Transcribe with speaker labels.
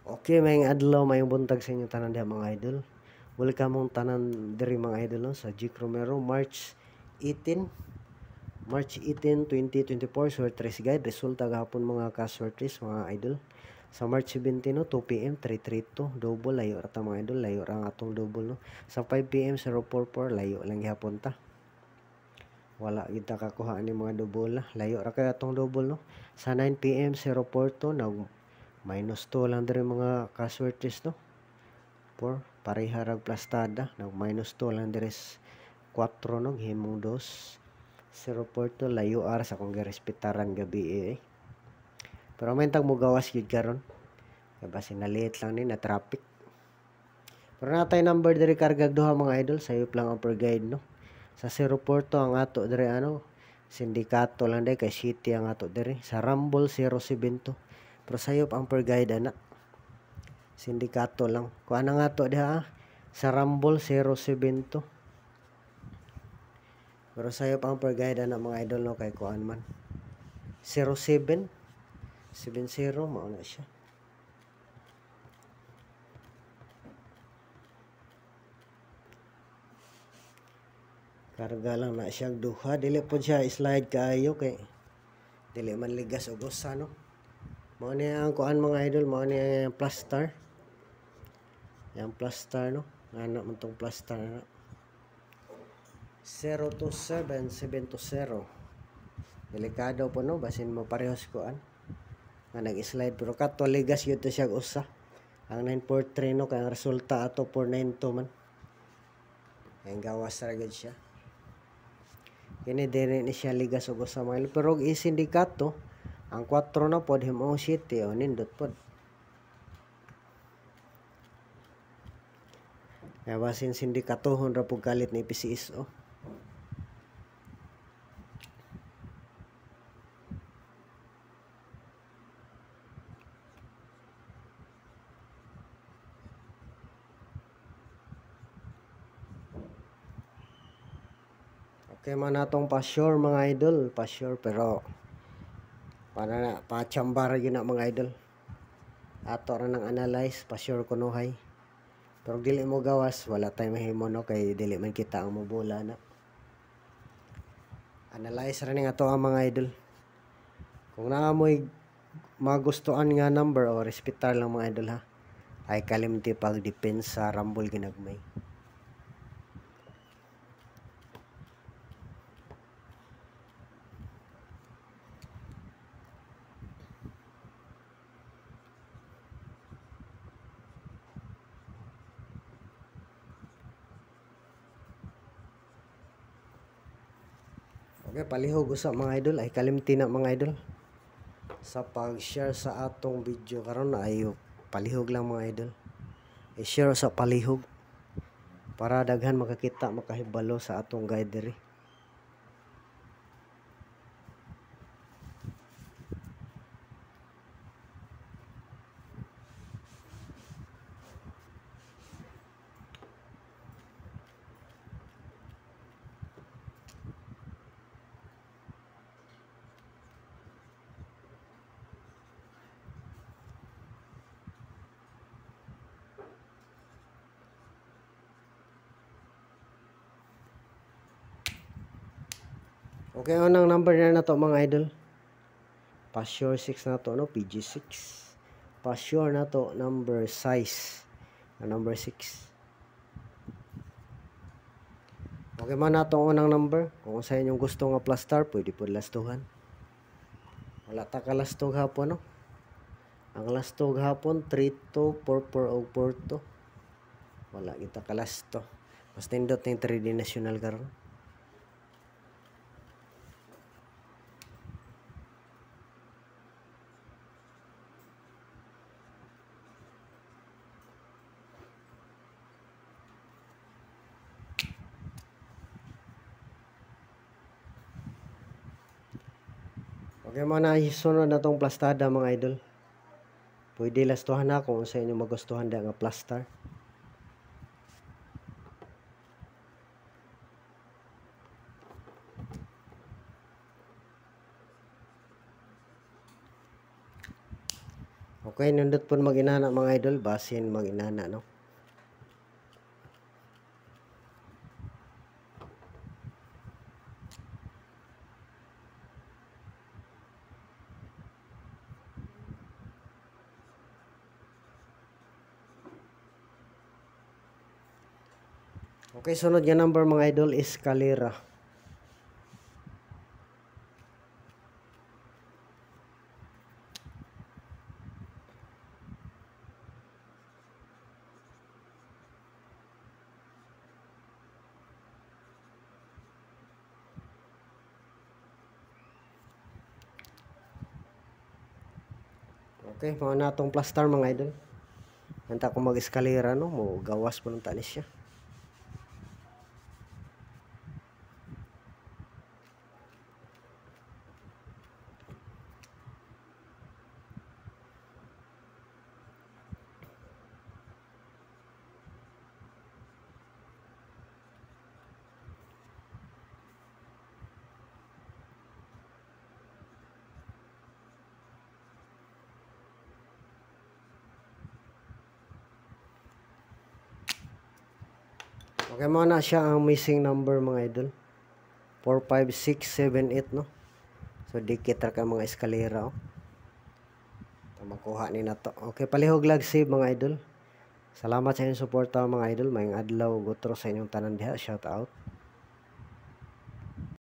Speaker 1: Okay, may adlaw, may buntag sa inyo tanan diha mga idol. Welcome mong tanan diri mga idol no, sa Jic Romero, March 18, 2024, Swertres Guide. Resulta gahapon mga ka-Swertres mga idol. Sa March 17 no, 2 PM 332 double layo rata mga idol, layo ra ang atong double no. Sa 5 PM 044 layo lang gihapon ta. Wala kita kakuha ni mga double, layo ra kay atong double no. Sa 9 PM 042 minus 2 lang diri mga kaswertes no. 4 pareha rag plastada, nag minus 2 lang diri 4 no, himong 2 0.2 layo ara sa kung girespetaran gabi eh. Pero may tag mo gawas gyud karon. Kay basin naliit lang ni na traffic. Pero natay number diri kargag duha mga idol, sayop lang ang per guide no. Sa 0.2 ang ato diri ano, sindikato lang dai kay city ang ato diri. Sa Rumble 0.7 pero sayop ang per guide ana. Sindikato lang. Kuan nga to diha sa Rumble 0.7. Pero sayop ang per guide ana mga idol no, kay kuan man. 07 70 mao na siya. Karga lang na siya duha, dili po siya slide kaayo kay dili man ligas og usa no. Mao ni ang kuan mga idol, mao ni ang plaster. Yang plaster no, ana man tong plaster na. 027 720. Delikado po no, basin mo parehas kuan. Nga nag-slide pero kato ligas gyud to siya usa. Ang 943 no, kay ang resulta ato 492 man. Ang gawas ra gyud siya. Kini dire ni siya ligas og usa mga, pero og isindikato ang 4 na pod himo 7 o nindot pod. Kaya basin sindikatohon ra pug kalit ni PCSO. Okay man natong pa-sure mga idol, pa-sure pero para na pa-chambar yun na mga idol. Ato ra nang analyze, pa-sure kunuhay. Pero dili mo gawas, wala tay mahimo no, kay dili man kita ang mobola na. Analyze ra ning ato ang mga idol. Kung naamoy magustuhan nga number o respetar lang mga idol ha. Ay kalimti pag depensa sa Rumble ginagmay. Okay, palihog usap mga idol, ay kalimti na mga idol. Sa pag-share sa atong video karon ay palihog lang mga idol. I-share sa palihog para daghan makakita, makahibalo sa atong guide diri. Okay, unang number na to mga idol. Pasure 6 na to no, PG6. Pasure na to number size na number 6. Okay man natong unang number. Kung sa inyong gusto nga plus star, pwede po lastuhan. Wala ta ka lastog hapon no. Ang lastog hapon 32 44 og 42. Wala kita ka lasto. Mas nindot ning 3D national karon. Okay man na isunod na tong plastada mga idol. Pwede lastuhan na kung sa inyo magustuhan da nga plaster. Okay, nindot po mag-inana mga idol, basin mag-inana, no? Okay, sunod nga number mga idol is Calera. Okay, mga natong plaster mga idol. Hanta ko mag-eskalera, no? Mo gawas po ng talis siya. Okay, mga na siya ang missing number mga idol. 4, 5, 6, 7, 8, no? So, dikit ra ka mga eskalera, oh. Makuha ni na to. Okay, palihog lag save mga idol. Salamat sa inyong suporta mga idol. Mayong adlaw, gutro sa inyong tanan diha. Shout out.